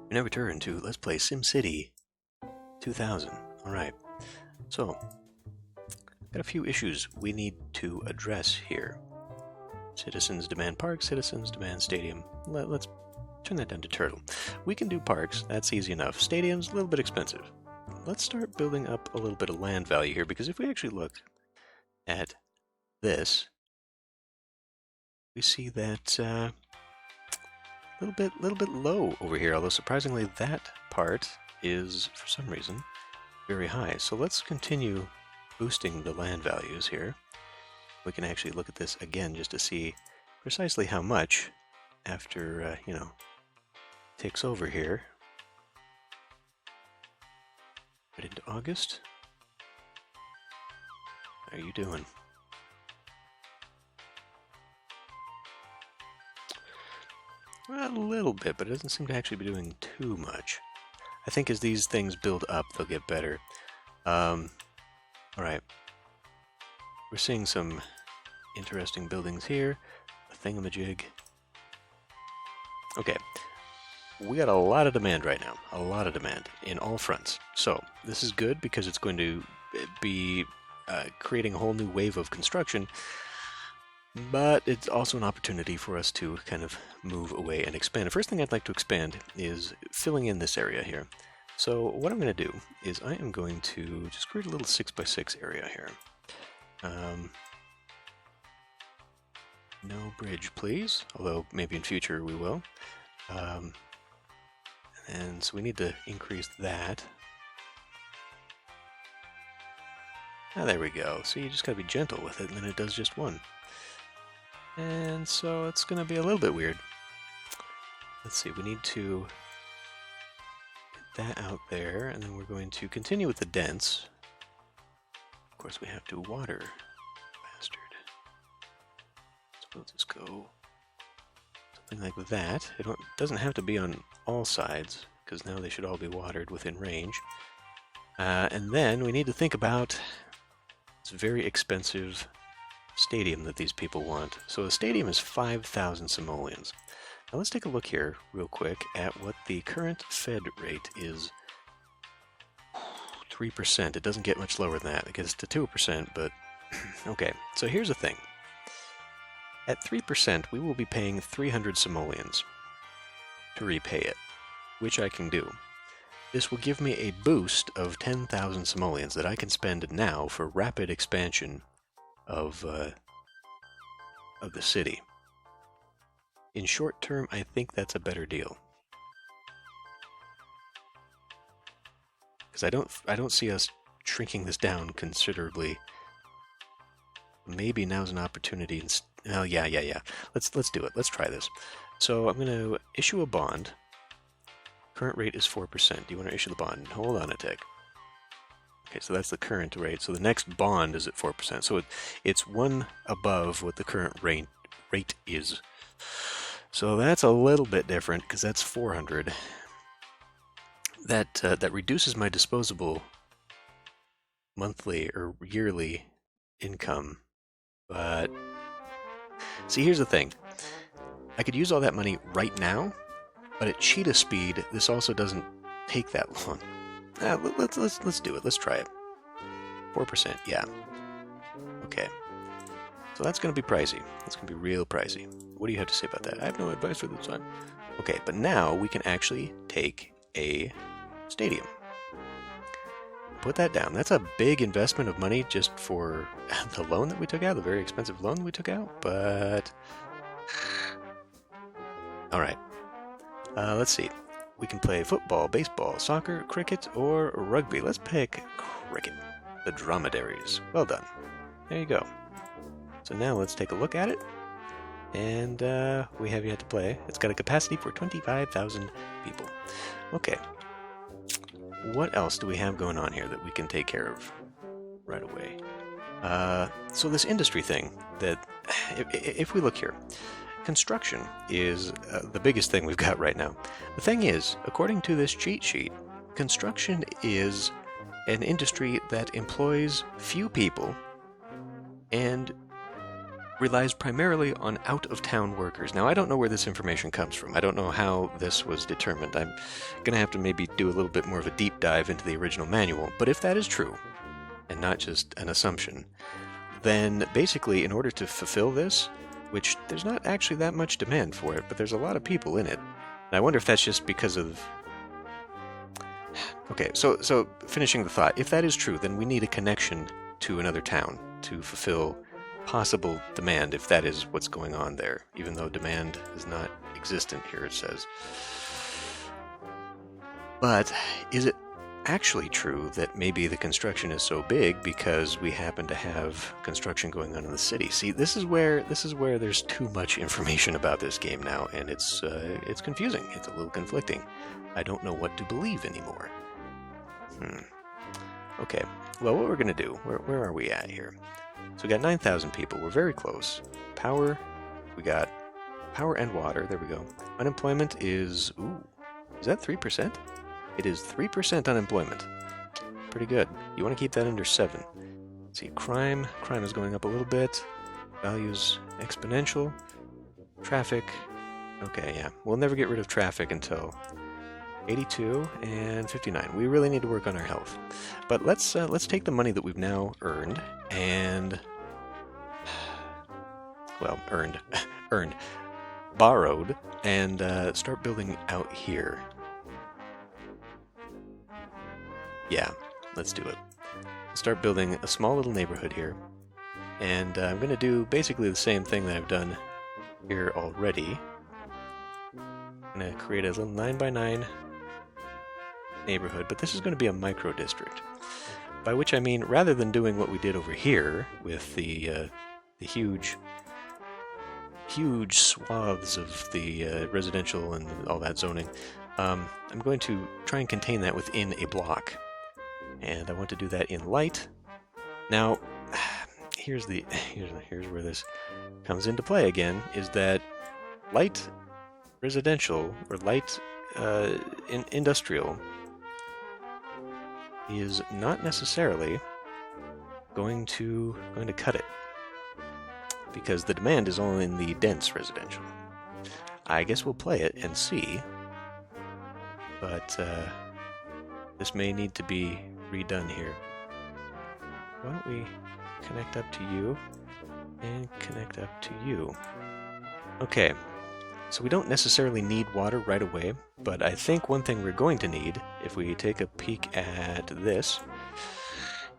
We now return to Let's Play SimCity 2000. Alright, so, got a few issues we need to address here. Citizens demand park, citizens demand stadium. Let's turn that down to turtle. We can do parks, that's easy enough. Stadium's a little bit expensive. Let's start building up a little bit of land value here, because if we actually look at this, we see that little bit low over here, although surprisingly that part is, for some reason, very high. So let's continue boosting the land values here. We can actually look at this again just to see precisely how much after, ticks over here. Right into August. How are you doing? A little bit, but it doesn't seem to actually be doing too much. I think as these things build up, they'll get better. Alright. We're seeing some interesting buildings here. A thingamajig. Okay. We got a lot of demand right now. A lot of demand in all fronts. So, this is good because it's going to be creating a whole new wave of construction. But it's also an opportunity for us to kind of move away and expand. The first thing I'd like to expand is filling in this area here. So what I'm going to do is I am going to just create a little 6x6 area here. No bridge, please. Although maybe in future we will. And so we need to increase that. Ah, there we go. So you just got to be gentle with it, and then it does just one. And so it's going to be a little bit weird. Let's see, we need to get that out there, and then we're going to continue with the dents. Of course, we have to water. Bastard. So we'll just go something like that. It doesn't have to be on all sides, because now they should all be watered within range. And then we need to think about this very expensive stadium that these people want. So a stadium is 5,000 simoleons. Now let's take a look here real quick at what the current Fed rate is. 3%. It doesn't get much lower than that. It gets to 2%, but okay. So here's the thing. At 3%, we will be paying 300 simoleons to repay it, which I can do. This will give me a boost of 10,000 simoleons that I can spend now for rapid expansion of the city. In short term, I think that's a better deal. Because I don't see us shrinking this down considerably. Maybe now's an opportunity. Oh yeah. Let's do it. Let's try this. So I'm going to issue a bond. Current rate is 4%. Do you want to issue the bond? Hold on a tick. Okay, so that's the current rate. So the next bond is at 4%. So it's one above what the current rate is. So that's a little bit different because that's 400. That reduces my disposable monthly or yearly income. But see, here's the thing. I could use all that money right now, but at cheetah speed, this also doesn't take that long. Let's do it. Let's try it. 4%, yeah. Okay. So that's going to be pricey. That's going to be real pricey. What do you have to say about that? I have no advice for this time. Okay, but now we can actually take a stadium. Put that down. That's a big investment of money just for the loan that we took out, the very expensive loan we took out, but... Alright. Let's see. We can play football, baseball, soccer, cricket, or rugby. Let's pick cricket. The dromedaries. Well done. There you go. So now let's take a look at it. And we have yet to play. It's got a capacity for 25,000 people. Okay. What else do we have going on here that we can take care of right away? So this industry thing, that if we look here, construction is the biggest thing we've got right now. The thing is, according to this cheat sheet, construction is an industry that employs few people and relies primarily on out-of-town workers. Now, I don't know where this information comes from. I don't know how this was determined. I'm going to have to maybe do a little bit more of a deep dive into the original manual. But if that is true, and not just an assumption, then basically in order to fulfill this, which there's not actually that much demand for it, but there's a lot of people in it. And I wonder if that's just because of... Okay, so finishing the thought, if that is true, then we need a connection to another town to fulfill possible demand, if that is what's going on there, even though demand is not existent here, it says. But is it actually true that maybe the construction is so big because we happen to have construction going on in the city? See, this is where there's too much information about this game now, and it's confusing. It's a little conflicting. I don't know what to believe anymore. Okay, well, what we're gonna do? Where are we at here? So we got 9,000 people. We're very close. Power, we got power and water. There we go. Unemployment is, is that 3%? It is 3% unemployment. Pretty good. You want to keep that under 7. Let's see, crime. Crime is going up a little bit. Values exponential. Traffic. Okay, yeah. We'll never get rid of traffic until 82 and 59. We really need to work on our health. But let's take the money that we've now earned and... well, earned. Borrowed, and start building out here. Yeah, let's do it. Start building a small little neighborhood here. And I'm going to do basically the same thing that I've done here already. I'm going to create a little 9x9 neighborhood, but this is going to be a micro district. By which I mean, rather than doing what we did over here with the huge swaths of the residential and all that zoning, I'm going to try and contain that within a block. And I want to do that in light. Now, here's where this comes into play again, is that light residential or light industrial is not necessarily going to cut it, because the demand is only in the dense residential. I guess we'll play it and see, but this may need to be redone here. Why don't we connect up to you and connect up to you? Okay, so we don't necessarily need water right away, but I think one thing we're going to need, if we take a peek at this,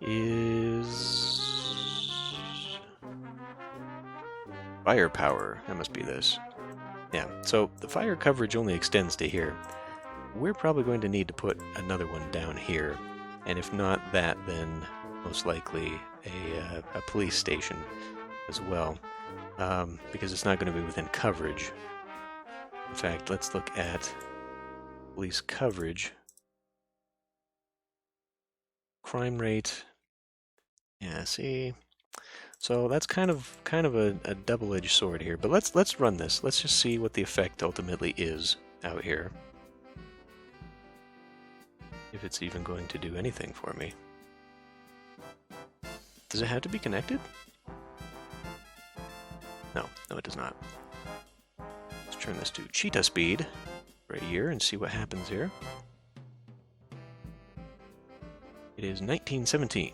is firepower. That must be this. Yeah, so the fire coverage only extends to here. We're probably going to need to put another one down here, and if not that, then most likely a police station as well, because it's not going to be within coverage. In fact, let's look at police coverage. Crime rate. Yeah, see. So that's kind of a double-edged sword here. But let's run this. Let's just see what the effect ultimately is out here. If it's even going to do anything for me. Does it have to be connected? No, it does not. Let's turn this to cheetah speed for a year and see what happens here. It is 1917.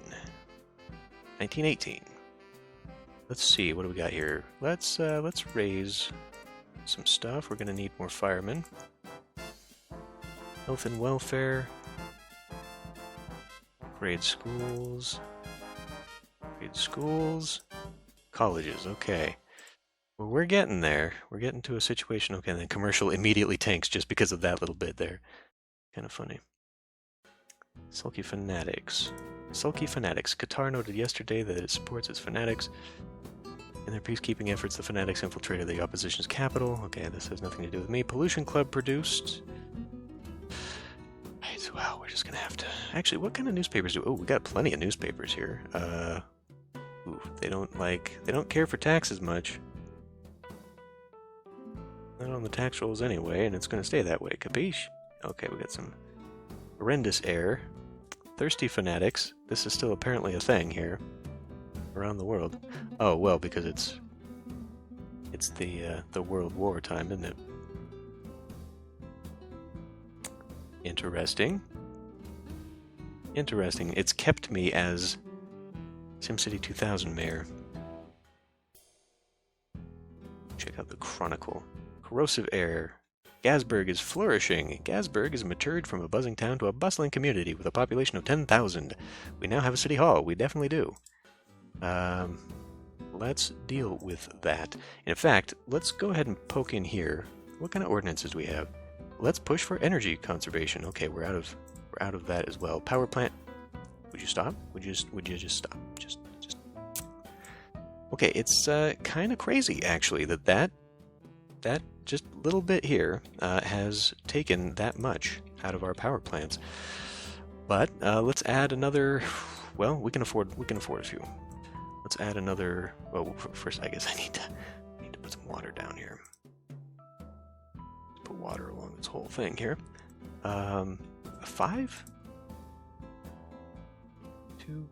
1918. Let's see, what do we got here? Let's raise some stuff. We're going to need more firemen. Health and welfare. Grade schools. Grade schools. Colleges, okay. Well, we're getting there. We're getting to a situation. Okay, and then commercial immediately tanks just because of that little bit there. Kind of funny. Sulky Fanatics. Sulky Fanatics. Qatar noted yesterday that it supports its fanatics. In their peacekeeping efforts, the fanatics infiltrated the opposition's capital. Okay, this has nothing to do with me. Pollution Club produced. Right, well, we're just gonna have to... Actually, what kind of newspapers do... Oh, we got plenty of newspapers here. They don't care for taxes much. Not on the tax rolls anyway, and it's gonna stay that way. Capiche? Okay, we got some horrendous air. Thirsty Fanatics. This is still apparently a thing here. Around the world. Oh, well, because it's It's the World War time, isn't it? Interesting. Interesting. It's kept me as SimCity 2000 mayor. Check out the Chronicle. Corrosive air. Gasburg is flourishing. Gasburg is matured from a buzzing town to a bustling community with a population of 10,000. We now have a city hall. We definitely do. Let's deal with that. In fact, let's go ahead and poke in here. What kind of ordinances do we have? Let's push for energy conservation. Okay, we're out of that as well. Power plant. Would you stop? Would you just stop? Just. Okay, it's kind of crazy actually that just little bit here has taken that much out of our power plants. But let's add another. Well, we can afford a few. Let's add another. Well, first I guess I need to put some water down here. Put water along this whole thing here. 5, 2,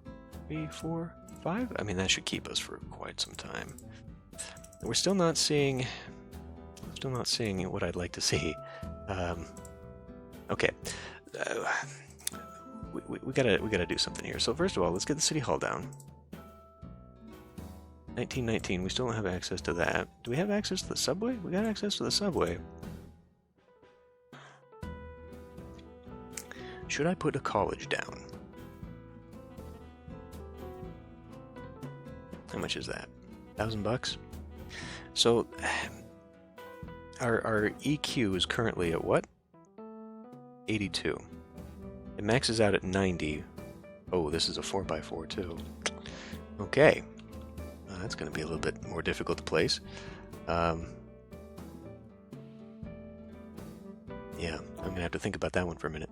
3, 4, 5. I mean, that should keep us for quite some time. We're still not seeing what I'd like to see. Okay, we gotta do something here. So first of all, let's get the city hall down. 1919. We still don't have access to that. Do we have access to the subway? We got access to the subway. Should I put a college down? How much is that? $1,000? So our EQ is currently at what? 82. It maxes out at 90. Oh, this is a 4x4 too. Okay. That's going to be a little bit more difficult to place. Yeah, I'm going to have to think about that one for a minute.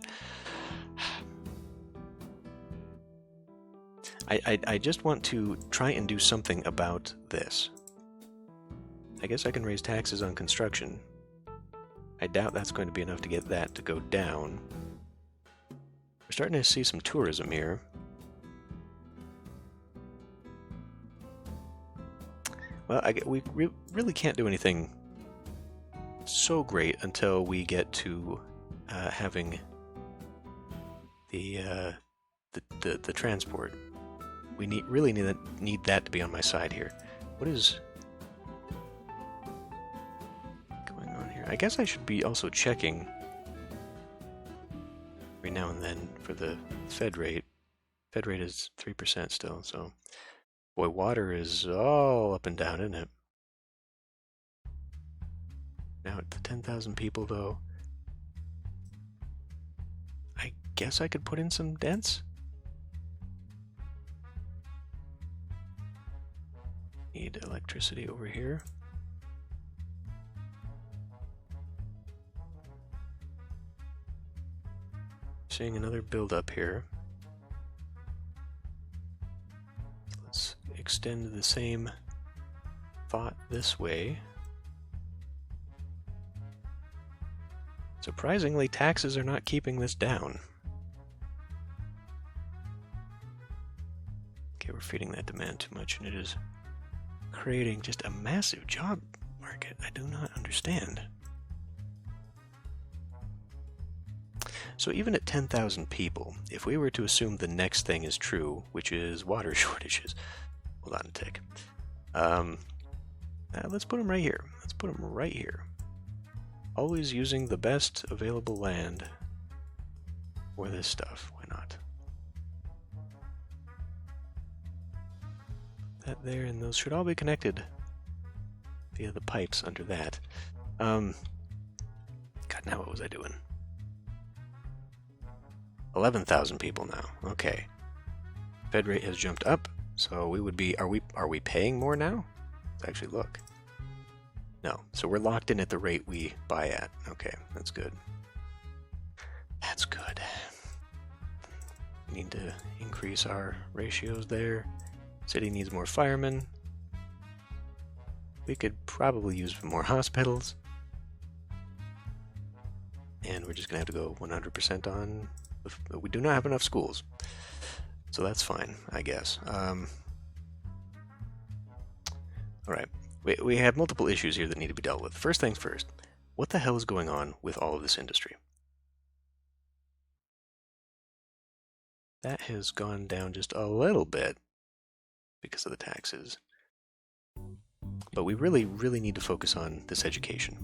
I just want to try and do something about this. I guess I can raise taxes on construction. I doubt that's going to be enough to get that to go down. We're starting to see some tourism here. Well, we really can't do anything so great until we get to having the transport. We really need that to be on my side here. What is going on here? I guess I should be also checking every now and then for the Fed rate. Fed rate is 3% still, so boy, water is all up and down, isn't it? Now at the 10,000 people, though, I guess I could put in some dents. Need electricity over here. Seeing another build up here. Let's extend the same thought this way. Surprisingly, taxes are not keeping this down. Okay, we're feeding that demand too much, and it is creating just a massive job market. I do not understand. So even at 10,000 people, if we were to assume the next thing is true, which is water shortages, hold on a tick. Let's put them right here. Let's put them right here. Always using the best available land for this stuff. Why not? That there, and those should all be connected via the pipes under that. God, now what was I doing? 11,000 people now. Okay. Fed rate has jumped up, so we would be. Are we paying more now? Let's actually look. No, so we're locked in at the rate we buy at. Okay, that's good. That's good. We need to increase our ratios there. City needs more firemen. We could probably use more hospitals. And we're just going to have to go 100% on... We do not have enough schools. So that's fine, I guess. Alright. We have multiple issues here that need to be dealt with. First things first, what the hell is going on with all of this industry? That has gone down just a little bit because of the taxes. But we really, really need to focus on this education.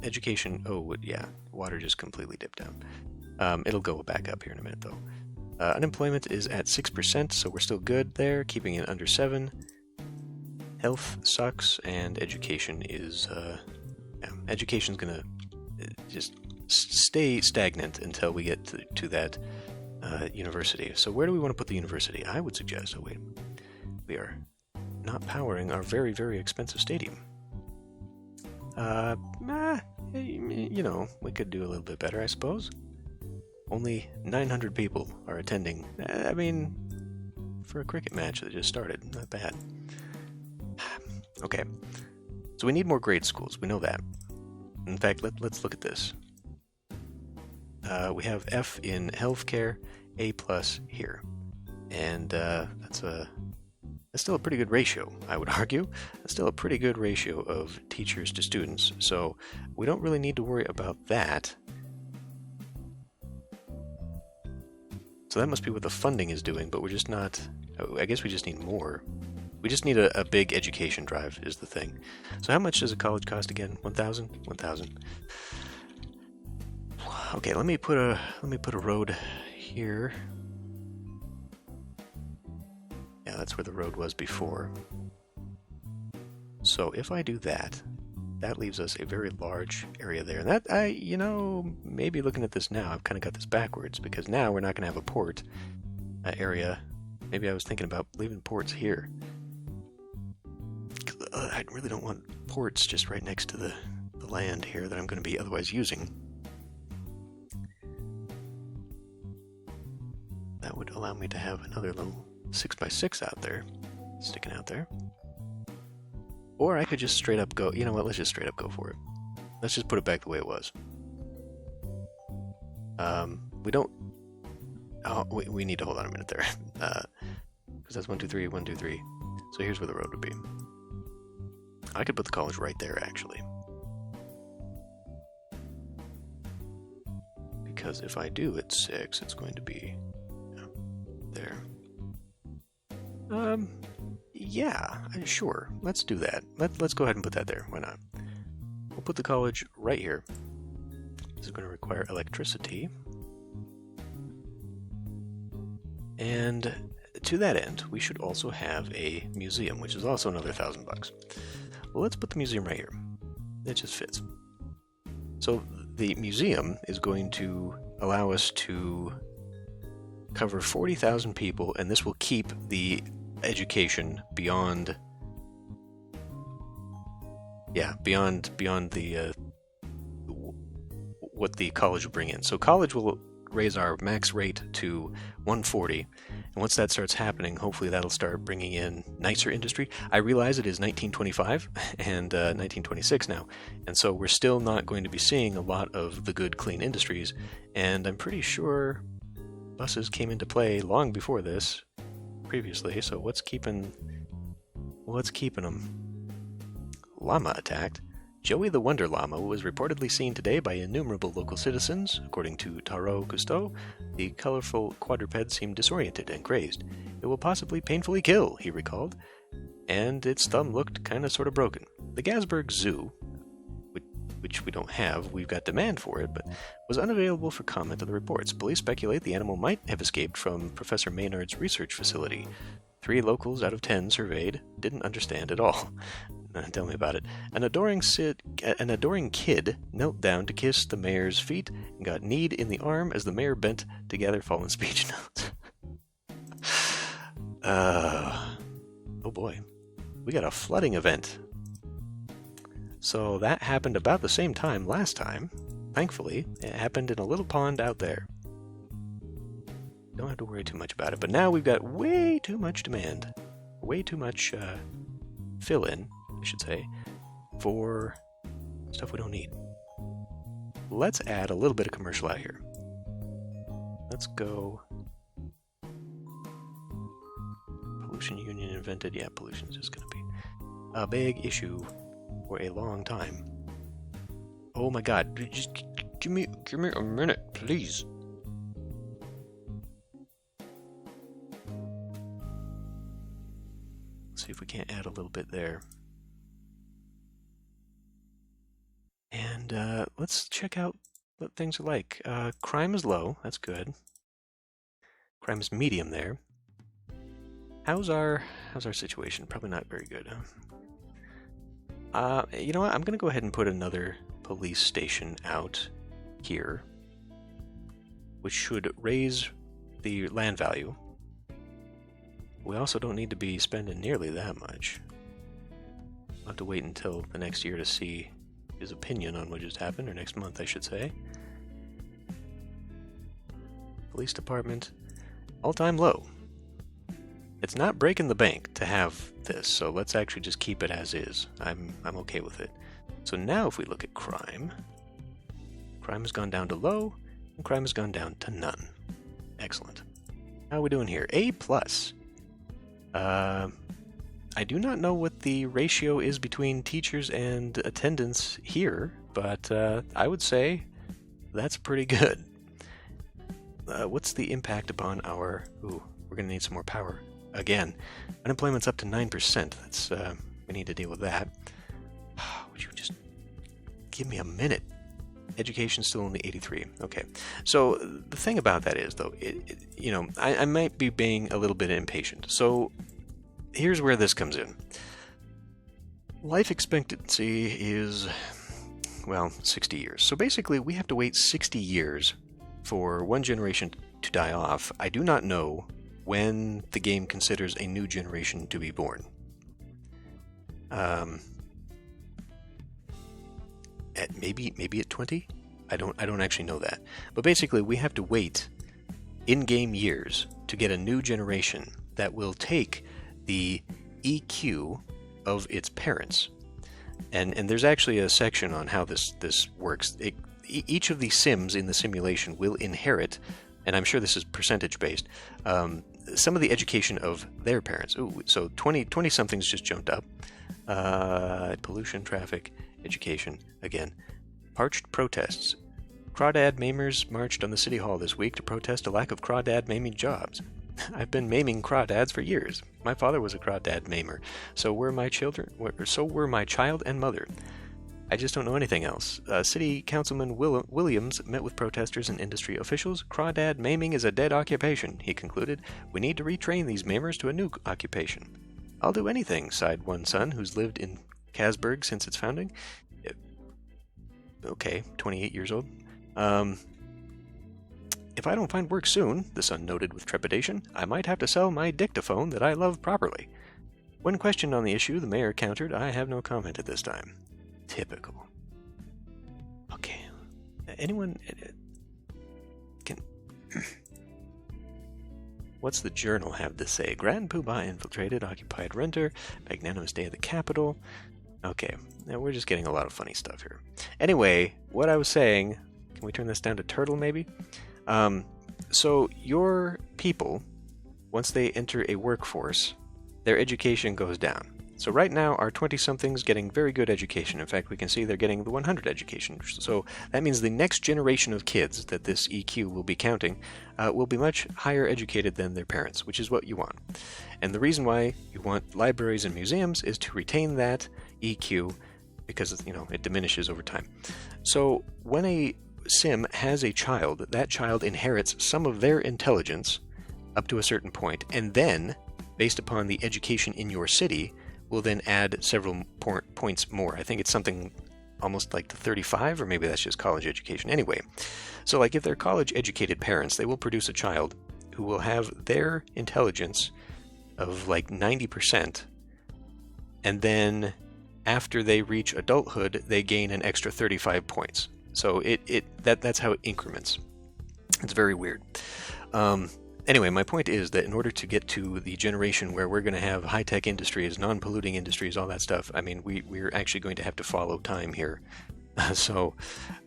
Education, oh yeah, water just completely dipped down. It'll go back up here in a minute though. Unemployment is at 6%, so we're still good there, keeping it under 7. Health sucks, and education is, education's gonna just stay stagnant until we get to that university. So where do we want to put the university? I would suggest, oh wait, we are not powering our very, very expensive stadium. You know, we could do a little bit better, I suppose. Only 900 people are attending. I mean, for a cricket match that just started, not bad. Okay, so we need more grade schools, we know that. In fact, let's look at this. We have F in healthcare, A+ here. And that's still a pretty good ratio, I would argue. That's still a pretty good ratio of teachers to students, so we don't really need to worry about that. So that must be what the funding is doing, but we're just not... I guess we just need more. We just need a big education drive is the thing. So how much does a college cost again? 1,000? 1,000. Okay, let me put a road here. Yeah, that's where the road was before. So if I do that, that leaves us a very large area there. And that, you know, maybe looking at this now, I've kind of got this backwards, because now we're not going to have a port area. Maybe I was thinking about leaving ports here. I really don't want ports just right next to the land here that I'm going to be otherwise using. That would allow me to have another little 6x6 out there, sticking out there. Or I could just straight up go, you know what, let's just straight up go for it. Let's just put it back the way it was. We don't, oh, we need to hold on a minute there. Because that's 1, 2, 3, 1, 2, 3. So here's where the road would be. I could put the college right there, actually. Because if I do at 6, it's going to be there. Yeah, sure. Let's do that. Let's go ahead and put that there. Why not? We'll put the college right here. This is going to require electricity. And to that end, we should also have a museum, which is also another $1,000. Well, let's put the museum right here. It just fits. So the museum is going to allow us to cover 40,000 people, and this will keep the education beyond the what the college will bring in. So college will raise our max rate to 140, and once that starts happening, hopefully that'll start bringing in nicer industry. I realize it is 1925 and 1926 now, and so we're still not going to be seeing a lot of the good, clean industries, and I'm pretty sure buses came into play long before this previously, so what's keeping them? Llama attacked. Joey the Wonder Llama was reportedly seen today by innumerable local citizens. According to Taro Cousteau, the colorful quadruped seemed disoriented and crazed. It will possibly painfully kill, he recalled, and its thumb looked kinda sorta broken. The Gasburg Zoo, which we don't have, we've got demand for it, but was unavailable for comment on the reports. Police speculate the animal might have escaped from Professor Maynard's research facility. 3 locals out of 10 surveyed didn't understand at all. Tell me about it. An adoring kid knelt down to kiss the mayor's feet and got kneed in the arm as the mayor bent to gather fallen speech notes. Oh boy. We got a flooding event. So that happened about the same time last time. Thankfully, it happened in a little pond out there. Don't have to worry too much about it, but now we've got way too much demand. Way too much fill-in, I should say, for stuff we don't need. Let's add a little bit of commercial out here. Let's go... Pollution union invented. Yeah, pollution is just going to be a big issue. for a long time. Oh my god, just give me a minute, please. Let's see if we can't add a little bit there. And let's check out what things are like. Crime is low, that's good. Crime is medium there. How's our situation? Probably not very good. You know what? I'm gonna go ahead and put another police station out here, which should raise the land value. We also don't need to be spending nearly that much. I'll have to wait until the next year to see his opinion on what just happened, or next month, I should say. Police department, all-time low. It's not breaking the bank to have this, so let's actually just keep it as is. I'm okay with it. So now if we look at crime has gone down to low, and crime has gone down to none. Excellent. How are we doing here? A+. I do not know what the ratio is between teachers and attendance here, but I would say that's pretty good. What's the impact upon our... Ooh, we're going to need some more power. Again, unemployment's up to 9%. That's we need to deal with that. Would you just give me a minute? Education's still only 83. Okay. So the thing about that is, though, you know, I might be being a little bit impatient. So here's where this comes in. Life expectancy is, well, 60 years. So basically, we have to wait 60 years for one generation to die off. I do not know when the game considers a new generation to be born. Maybe at 20? I don't actually know that. But basically, we have to wait in-game years to get a new generation that will take the EQ of its parents. And there's actually a section on how this works. Each of the Sims in the simulation will inherit, and I'm sure this is percentage-based, some of the education of their parents. Ooh, so 20-somethings just jumped up. Pollution, traffic, education, again. Parched protests. Crawdad maimers marched on the city hall this week to protest a lack of crawdad maiming jobs. I've been maiming crawdads for years. My father was a crawdad maimer. So were my child and mother. I just don't know anything else. City Councilman Williams met with protesters and industry officials. Crawdad maiming is a dead occupation, he concluded. We need to retrain these maimers to a new occupation. I'll do anything, sighed one son who's lived in Casburg since its founding. Okay, 28 years old. If I don't find work soon, the son noted with trepidation, I might have to sell my dictaphone that I love properly. When questioned on the issue, the mayor countered, I have no comment at this time. Typical. Okay. Anyone can... What's the journal have to say? Grand Poobah infiltrated, occupied renter, magnanimous day at the Capitol. Okay, now we're just getting a lot of funny stuff here. Anyway, what I was saying, can we turn this down to turtle maybe? So your people, once they enter a workforce, their education goes down. So right now, our 20-somethings getting very good education. In fact, we can see they're getting the 100 education. So that means the next generation of kids that this EQ will be counting will be much higher educated than their parents, which is what you want. And the reason why you want libraries and museums is to retain that EQ because, you know, it diminishes over time. So when a sim has a child, that child inherits some of their intelligence up to a certain point, and then, based upon the education in your city, will then add several points more. I think it's something almost like to 35, or maybe that's just college education. Anyway, so like if they're college-educated parents, they will produce a child who will have their intelligence of like 90%, and then after they reach adulthood, they gain an extra 35 points. So that's how it increments. It's very weird. Anyway, my point is that in order to get to the generation where we're going to have high-tech industries, non-polluting industries, all that stuff, I mean, we're actually going to have to follow time here. So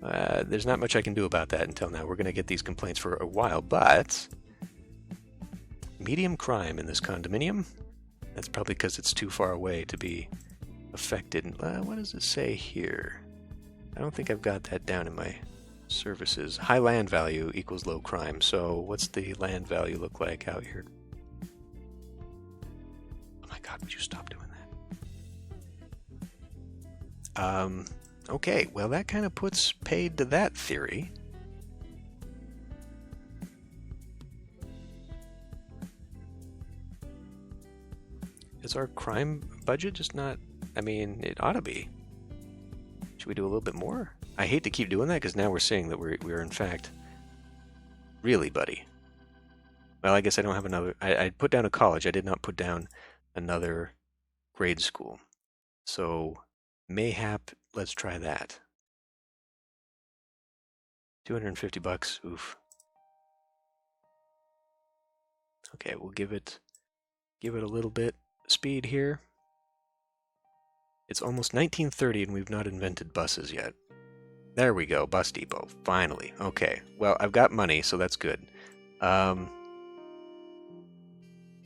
there's not much I can do about that until now. We're going to get these complaints for a while, but medium crime in this condominium. That's probably because it's too far away to be affected. What does it say here? I don't think I've got that down in my services. High land value equals low crime. So what's the land value look like out here? Oh my God, would you stop doing that? Okay, well that kind of puts paid to that theory. Is our crime budget just not... I mean, it ought to be. Should we do a little bit more? I hate to keep doing that because now we're seeing that we're in fact really buddy. Well, I guess I don't have another... I put down a college. I did not put down another grade school. So mayhap, let's try that. $250. Oof. Okay, we'll give it a little bit speed here. It's almost 1930 and we've not invented buses yet. There we go, bus depot, finally. Okay, well, I've got money, so that's good. Let's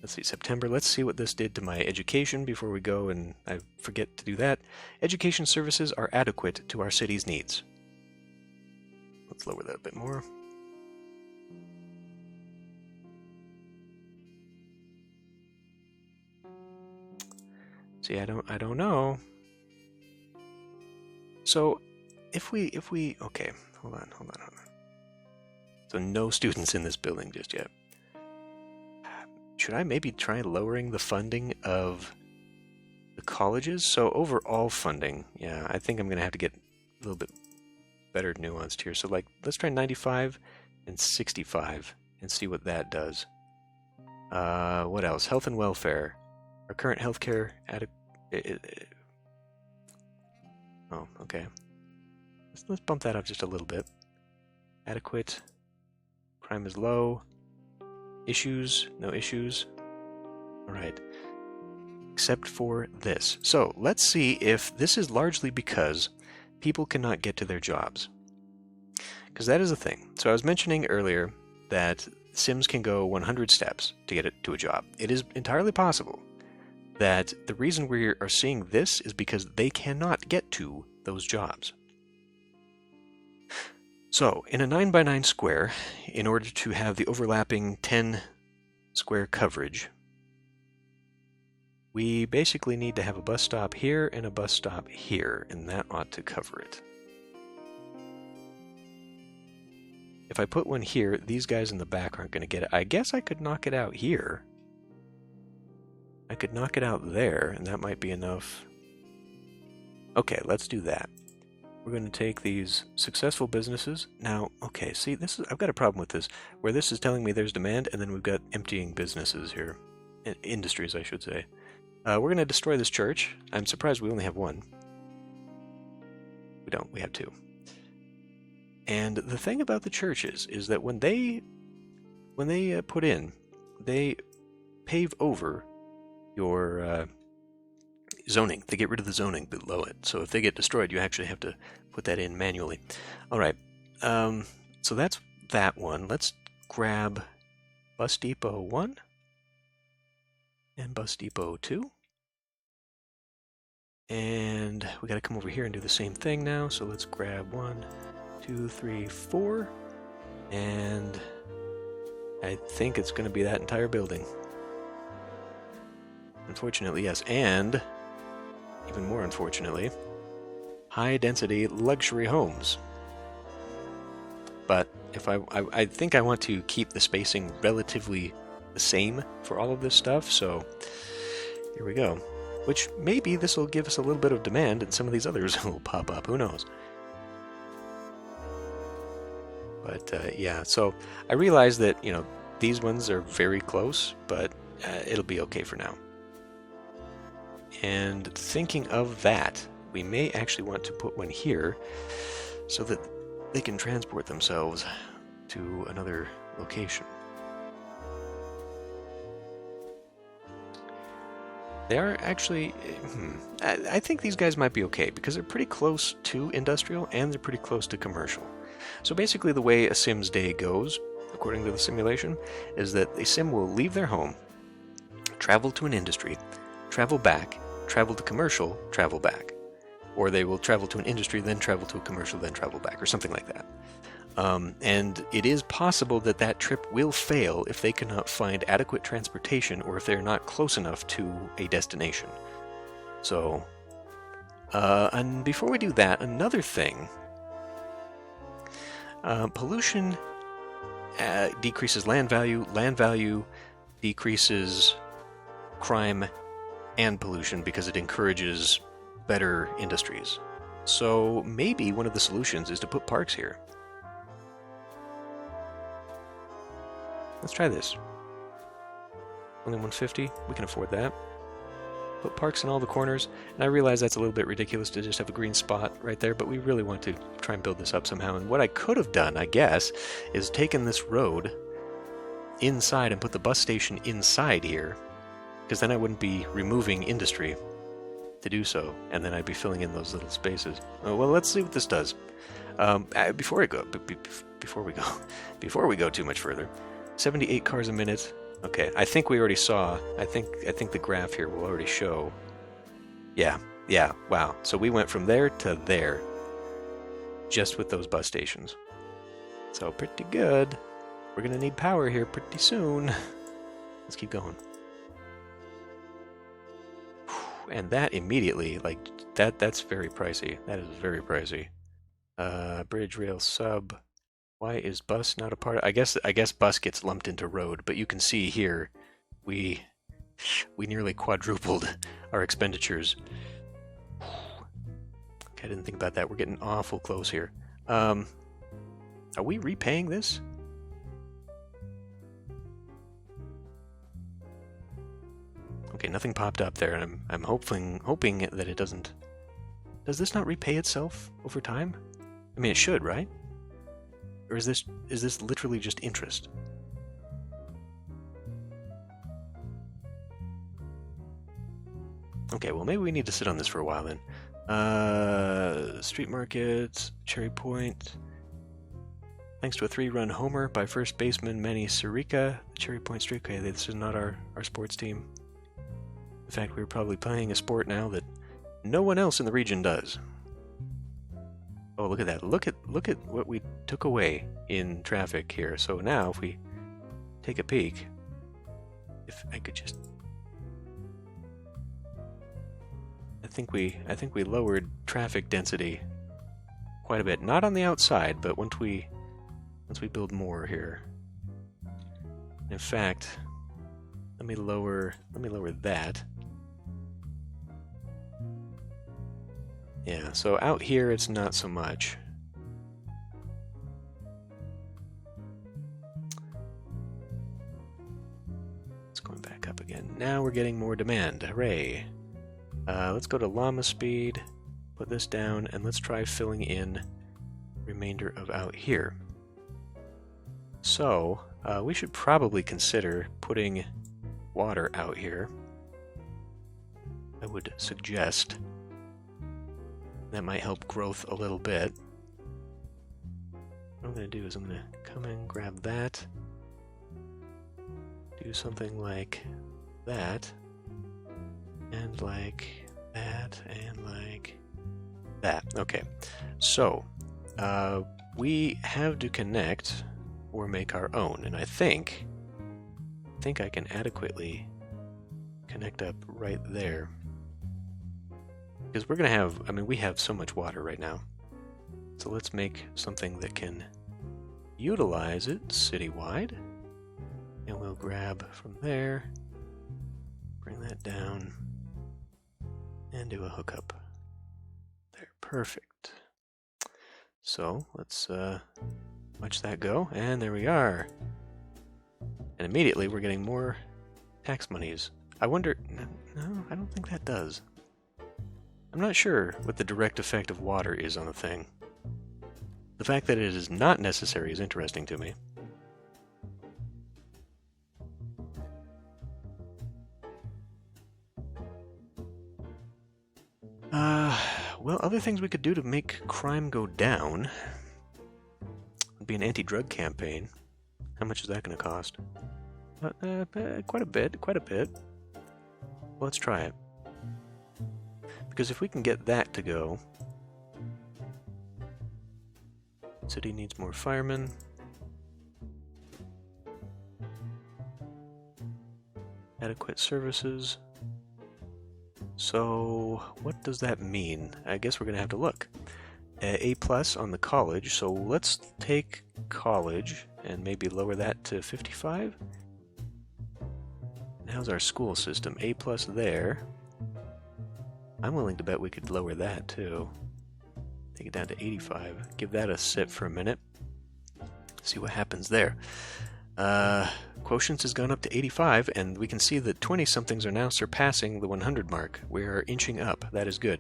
see, September. Let's see what this did to my education before we go and I forget to do that. Education services are adequate to our city's needs. Let's lower that a bit more. See, I don't know. So, if we okay, hold on. So no students in this building just yet. Should I maybe try lowering the funding of the colleges? So overall funding, yeah, I think I'm gonna have to get a little bit better nuanced here. So like, let's try 95 and 65 and see what that does. What else? Health and welfare. Our current healthcare oh, okay. Let's bump that up just a little bit. Adequate. Crime is low. Issues, no issues. All right. Except for this. So let's see if this is largely because people cannot get to their jobs. Because that is a thing. So I was mentioning earlier that Sims can go 100 steps to get it to a job. It is entirely possible that the reason we are seeing this is because they cannot get to those jobs. So, in a 9x9 square, in order to have the overlapping 10 square coverage, we basically need to have a bus stop here and a bus stop here, and that ought to cover it. If I put one here, these guys in the back aren't going to get it. I guess I could knock it out here. I could knock it out there, and that might be enough. Okay, let's do that. We're going to take these successful businesses. Now, okay, see, I've got a problem with this, where this is telling me there's demand, and then we've got emptying businesses here. Industries, I should say. We're going to destroy this church. I'm surprised we only have one. We don't, we have two. And the thing about the churches is that when they put in, they pave over your zoning. They get rid of the zoning below it. So if they get destroyed, you actually have to put that in manually. All right. So that's that one. Let's grab Bus Depot 1 and Bus Depot 2. And we got to come over here and do the same thing now. So let's grab 1, 2, 3, 4. And I think it's going to be that entire building. Unfortunately, yes. And even more unfortunately, high-density luxury homes. But if I think I want to keep the spacing relatively the same for all of this stuff, so here we go. Which maybe this will give us a little bit of demand and some of these others will pop up, who knows. But yeah, so I realize that, you know, these ones are very close, but it'll be okay for now. And thinking of that, we may actually want to put one here so that they can transport themselves to another location. They are actually... I think these guys might be okay because they're pretty close to industrial and they're pretty close to commercial. So basically the way a Sim's day goes, according to the simulation, is that a Sim will leave their home, travel to an industry, travel back, travel to commercial, travel back. Or they will travel to an industry, then travel to a commercial, then travel back, or something like that. And it is possible that that trip will fail if they cannot find adequate transportation or if they're not close enough to a destination. So, and before we do that, another thing, pollution decreases land value decreases crime and pollution because it encourages better industries. So maybe one of the solutions is to put parks here. Let's try this. Only 150, we can afford that. Put parks in all the corners, and I realize that's a little bit ridiculous to just have a green spot right there, but we really want to try and build this up somehow. And what I could have done, I guess, is taken this road inside and put the bus station inside here, because then I wouldn't be removing industry to do so, and then I'd be filling in those little spaces. Oh, well, let's see what this does. Before we go too much further, 78 cars a minute. Okay, I think we already saw. I think the graph here will already show. Yeah, wow. So we went from there to there, just with those bus stations. So pretty good. We're gonna need power here pretty soon. Let's keep going. And that immediately, like, that's very pricey. That is very pricey. Bridge, rail, sub. Why is bus not a part of... I guess bus gets lumped into road, but you can see here we nearly quadrupled our expenditures. Okay, I didn't think about that. We're getting awful close here. Are we repaying this? Okay, nothing popped up there, and I'm hoping that it doesn't. Does this not repay itself over time? I mean, it should, right? Or is this literally just interest? Okay, well, maybe we need to sit on this for a while then. Street Market, Cherry Point. Thanks to a 3-run homer by first baseman Manny Sirica, the Cherry Point Street. Okay, this is not our sports team. In fact, we're probably playing a sport now that no one else in the region does. Oh, look at that. Look at what we took away in traffic here. So now if we take a peek, if I could just... I think we lowered traffic density quite a bit. Not on the outside, but once we build more here. In fact, let me lower that. Yeah, so out here it's not so much. It's going back up again. Now we're getting more demand. Hooray! Let's go to llama speed, put this down, and let's try filling in remainder of out here. So, we should probably consider putting water out here. I would suggest. That might help growth a little bit. What I'm going to do is I'm going to come in, grab that, do something like that, and like that, and like that. Okay, so we have to connect or make our own, and I think I can adequately connect up right there. Because we're going to have, I mean, we have so much water right now. So let's make something that can utilize it citywide. And we'll grab from there, bring that down, and do a hookup. There, perfect. So let's watch that go, and there we are. And immediately we're getting more tax monies. I wonder, no, I don't think that does. I'm not sure what the direct effect of water is on a thing. The fact that it is not necessary is interesting to me. Well, other things we could do to make crime go down would be an anti-drug campaign. How much is that going to cost? Quite a bit. Well, let's try it. Because if we can get that to go, city needs more firemen. Adequate services. So what does that mean? I guess we're gonna have to look. A plus on the college, so let's take college and maybe lower that to 55. And how's our school system? A plus there. I'm willing to bet we could lower that too. Take it down to 85. Give that a sit for a minute. See what happens there. Quotients has gone up to 85, and we can see that 20-somethings are now surpassing the 100 mark. We are inching up. That is good.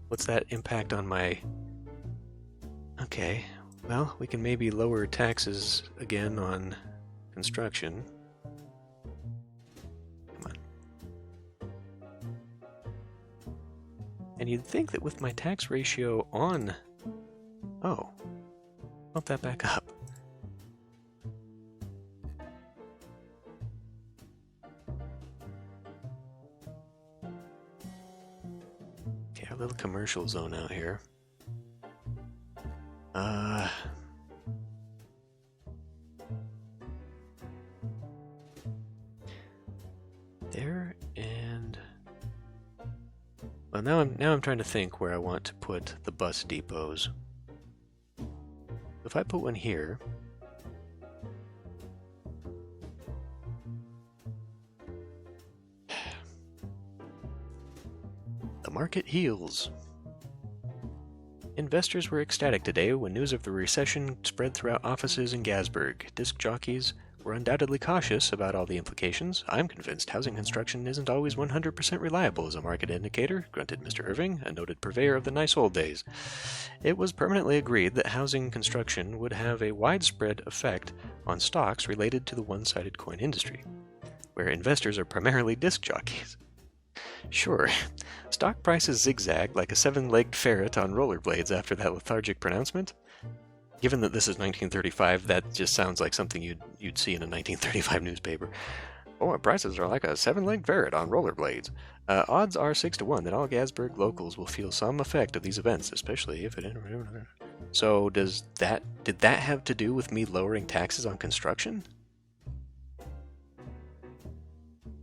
What's that impact on my... Okay, well, we can maybe lower taxes again on construction. Come on. And you'd think that with my tax ratio on... Oh, bump that back up. Okay, our little commercial zone out here. There and well, now I'm trying to think where I want to put the bus depots. If I put one here, the market heals. Investors were ecstatic today when news of the recession spread throughout offices in Gasburg. Disc jockeys were undoubtedly cautious about all the implications. I'm convinced housing construction isn't always 100% reliable as a market indicator, grunted Mr. Irving, a noted purveyor of the nice old days. It was permanently agreed that housing construction would have a widespread effect on stocks related to the one-sided coin industry, where investors are primarily disc jockeys. Sure, stock prices zigzagged like a seven-legged ferret on rollerblades after that lethargic pronouncement. Given that this is 1935, that just sounds like something you'd see in a 1935 newspaper. Oh, prices are like a seven-legged ferret on rollerblades. Odds are 6-1 that all Gasburg locals will feel some effect of these events, especially if it... So did that have to do with me lowering taxes on construction?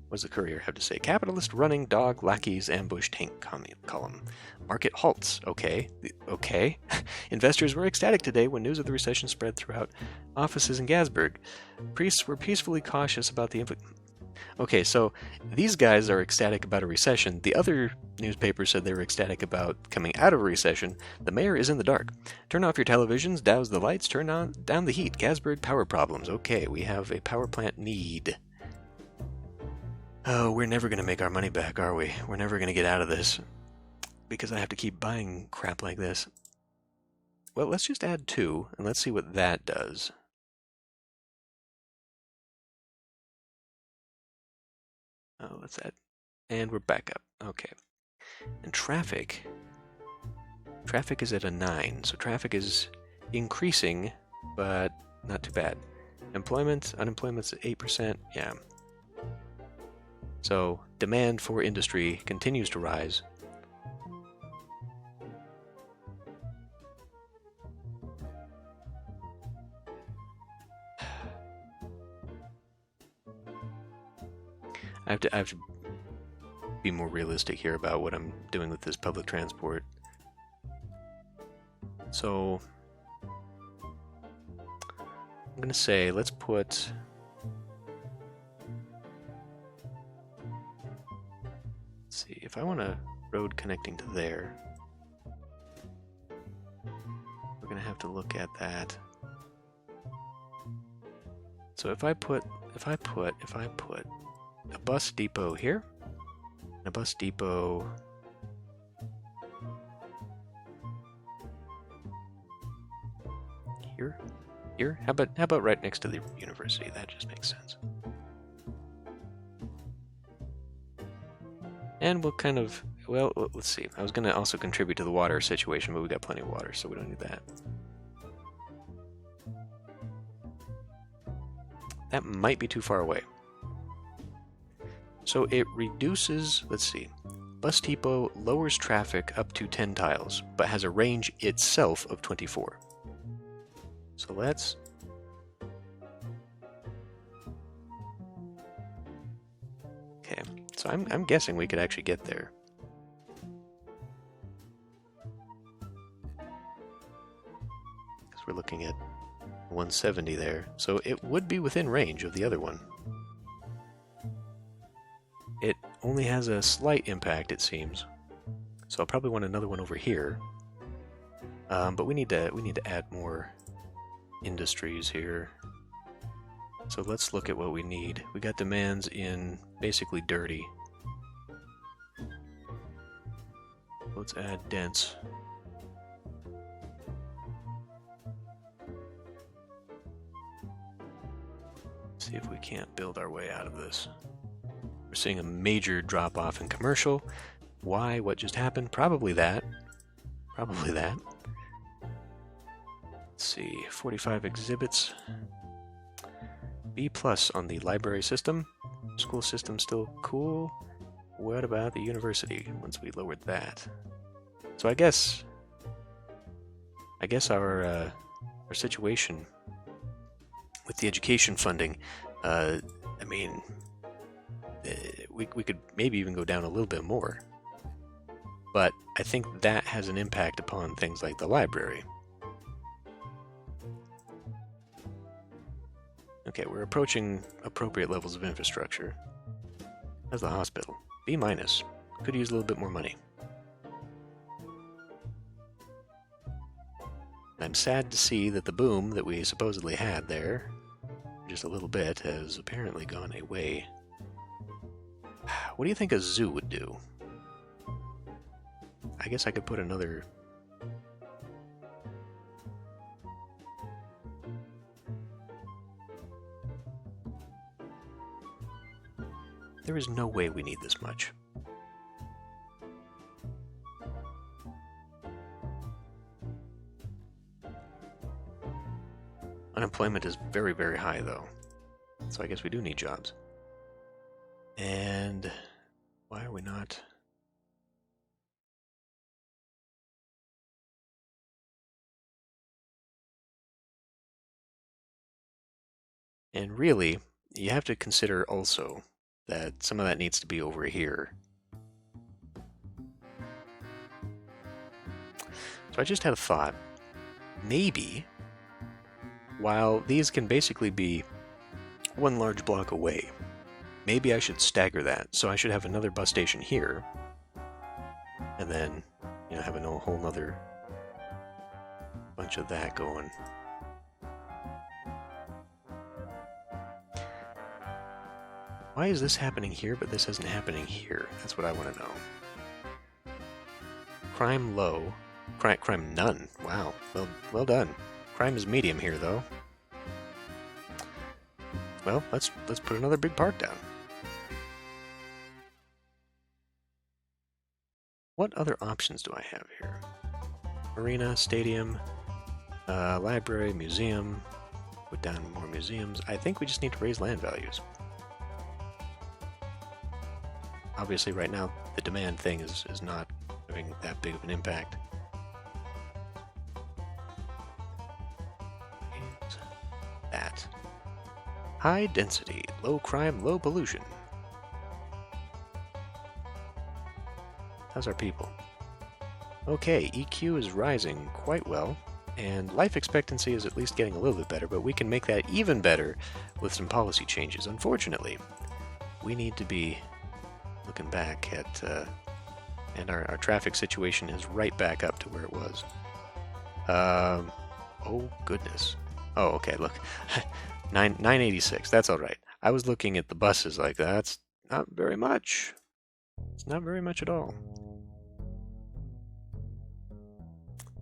What does the courier have to say? Capitalist running dog lackeys ambush tank column. Market halts. Okay. Okay. Investors were ecstatic today when news of the recession spread throughout offices in Gasburg. Priests were peacefully cautious about the Okay, so these guys are ecstatic about a recession. The other newspaper said they were ecstatic about coming out of a recession. The mayor is in the dark. Turn off your televisions, douse the lights, turn down the heat. Gasburg power problems. Okay, we have a power plant need. Oh, we're never going to make our money back, are we? We're never going to get out of this. Because I have to keep buying crap like this. Well, let's just add 2, and let's see what that does. Oh, let's add... And we're back up. Okay. And traffic... Traffic is at a 9, so traffic is increasing, but not too bad. Unemployment's at 8%, yeah. So, demand for industry continues to rise. I have to be more realistic here about what I'm doing with this public transport. So, I'm going to say, let's put... Let's see, if I want a road connecting to there, we're going to have to look at that. So if I put a bus depot here, and a bus depot here, how about right next to the university? That just makes sense. And we'll kind of, well, let's see. I was going to also contribute to the water situation, but we got plenty of water, so we don't need that. That might be too far away. So it reduces, let's see, Bus depot lowers traffic up to 10 tiles, but has a range itself of 24. So let's... Okay, so I'm guessing we could actually get there. Because we're looking at 170 there, so it would be within range of the other one. It only has a slight impact, it seems. So I'll probably want another one over here. But we need to add more industries here. So let's look at what we need. We got demands in basically dirty. Let's add dense. See if we can't build our way out of this. We're seeing a major drop-off in commercial. Why? What just happened? Probably that. Probably that. Let's see. 45 exhibits. B+ on the library system. School system still cool. What about the university once we lowered that? So I guess our situation with the education funding, I mean, we could maybe even go down a little bit more. But I think that has an impact upon things like the library. Okay, we're approaching appropriate levels of infrastructure. How's the hospital? B-. Could use a little bit more money. I'm sad to see that the boom that we supposedly had there, just a little bit, has apparently gone away. What do you think a zoo would do? I guess I could put another... There is no way we need this much. Unemployment is very, very high, though. So I guess we do need jobs. And why are we not... And really, you have to consider also that some of that needs to be over here. So I just had a thought. Maybe, while these can basically be one large block away, maybe I should stagger that. So I should have another bus station here, and then, you know, have a whole nother bunch of that going. Why is this happening here, but this isn't happening here? That's what I want to know. Crime low. Crime none. Wow. Well done. Crime is medium here, though. Well, let's put another big park down. What other options do I have here? Marina, stadium, library, museum. Put down more museums. I think we just need to raise land values. Obviously, right now, the demand thing is not having that big of an impact. And that. High density, low crime, low pollution. How's our people? Okay, EQ is rising quite well, and life expectancy is at least getting a little bit better, but we can make that even better with some policy changes. Unfortunately, we need to be looking back at, and our traffic situation is right back up to where it was. Oh goodness. Oh, okay, look. 986, that's alright. I was looking at the buses like that's not very much. It's not very much at all.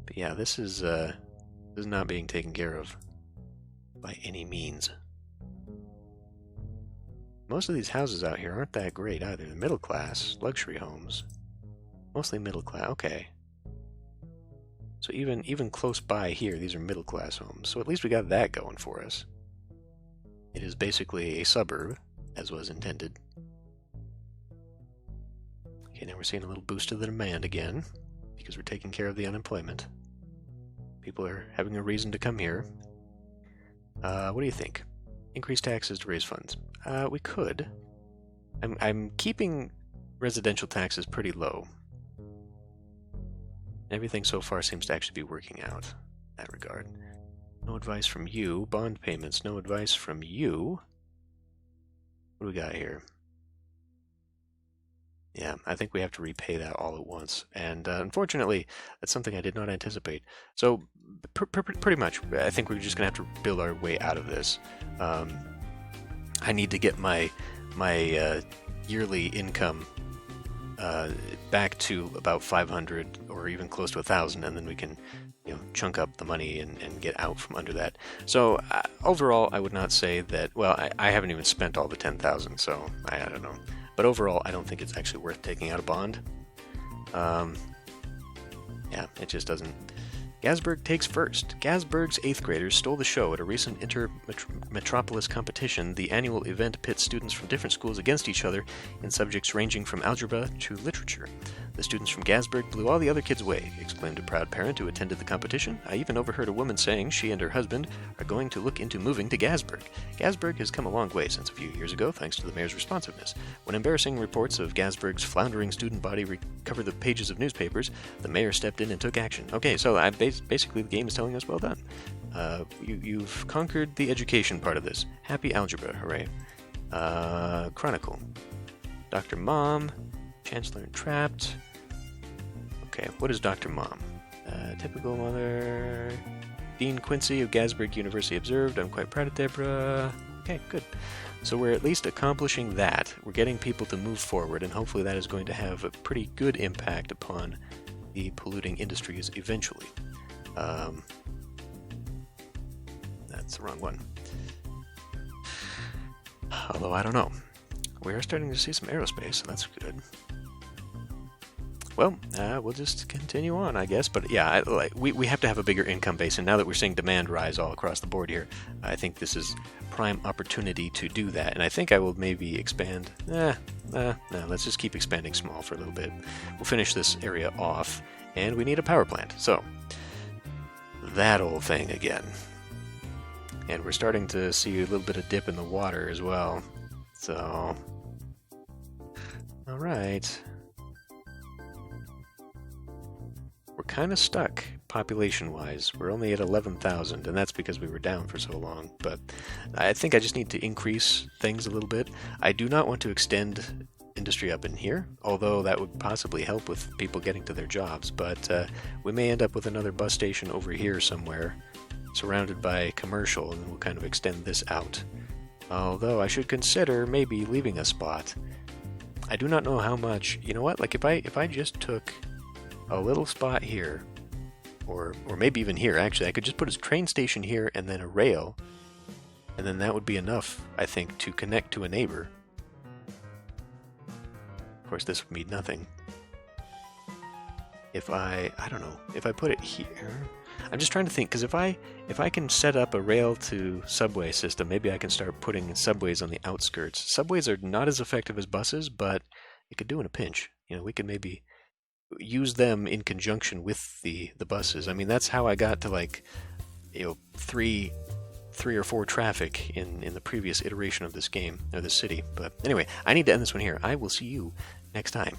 But yeah, this is not being taken care of by any means. Most of these houses out here aren't that great either. They're middle class, luxury homes. Mostly middle class, okay. So even close by here, these are middle class homes. So at least we got that going for us. It is basically a suburb, as was intended. Okay, now we're seeing a little boost of the demand again, because we're taking care of the unemployment. People are having a reason to come here. What do you think? Increase taxes to raise funds. We could. I'm keeping residential taxes pretty low. Everything so far seems to actually be working out in that regard. No advice from you. Bond payments. No advice from you. What do we got here? Yeah, I think we have to repay that all at once. And unfortunately, that's something I did not anticipate. So, pretty much, I think we're just going to have to build our way out of this. I need to get my yearly income back to about 500 or even close to 1,000, and then we can chunk up the money and get out from under that. So overall, I would not say that, well, I haven't even spent all the 10,000, so I don't know. But overall, I don't think it's actually worth taking out a bond. Yeah, it just doesn't. Gasburg takes first. Gasburg's 8th graders stole the show at a recent inter-metropolis competition. The annual event pits students from different schools against each other in subjects ranging from algebra to literature. The students from Gasburg blew all the other kids away, exclaimed a proud parent who attended the competition. I even overheard a woman saying she and her husband are going to look into moving to Gasburg. Gasburg has come a long way since a few years ago, thanks to the mayor's responsiveness. When embarrassing reports of Gasburg's floundering student body recovered the pages of newspapers, the mayor stepped in and took action. Okay, so basically the game is telling us, well done. You've conquered the education part of this. Happy algebra, hooray. Chronicle. Dr. Mom. Chancellor Entrapped. Okay, what is Dr. Mom? Typical mother. Dean Quincy of Gasburg University observed, I'm quite proud of Deborah. Okay, good. So we're at least accomplishing that. We're getting people to move forward, and hopefully that is going to have a pretty good impact upon the polluting industries eventually. That's the wrong one. Although, I don't know. We are starting to see some aerospace, so that's good. Well, we'll just continue on, I guess. But yeah, we have to have a bigger income base, and now that we're seeing demand rise all across the board here, I think this is prime opportunity to do that. And I think I will maybe expand. No, let's just keep expanding small for a little bit. We'll finish this area off, and we need a power plant. So, that old thing again. And we're starting to see a little bit of dip in the water as well. So, alright. We're kind of stuck population-wise. We're only at 11,000, and that's because we were down for so long. But I think I just need to increase things a little bit. I do not want to extend industry up in here, although that would possibly help with people getting to their jobs. But we may end up with another bus station over here somewhere, surrounded by commercial, and we'll kind of extend this out. Although I should consider maybe leaving a spot. I do not know how much. You know what? Like if I just took a little spot here, or maybe even here. Actually, I could just put a train station here and then a rail, and then that would be enough, I think, to connect to a neighbor. Of course, this would mean nothing. If I don't know, if I put it here. I'm just trying to think, because if I can set up a rail to subway system, maybe I can start putting subways on the outskirts. Subways are not as effective as buses, but it could do in a pinch. We could maybe use them in conjunction with the buses. I mean, that's how I got to three or four traffic in the previous iteration of this game, or this city. But anyway, I need to end this one here. I will see you next time.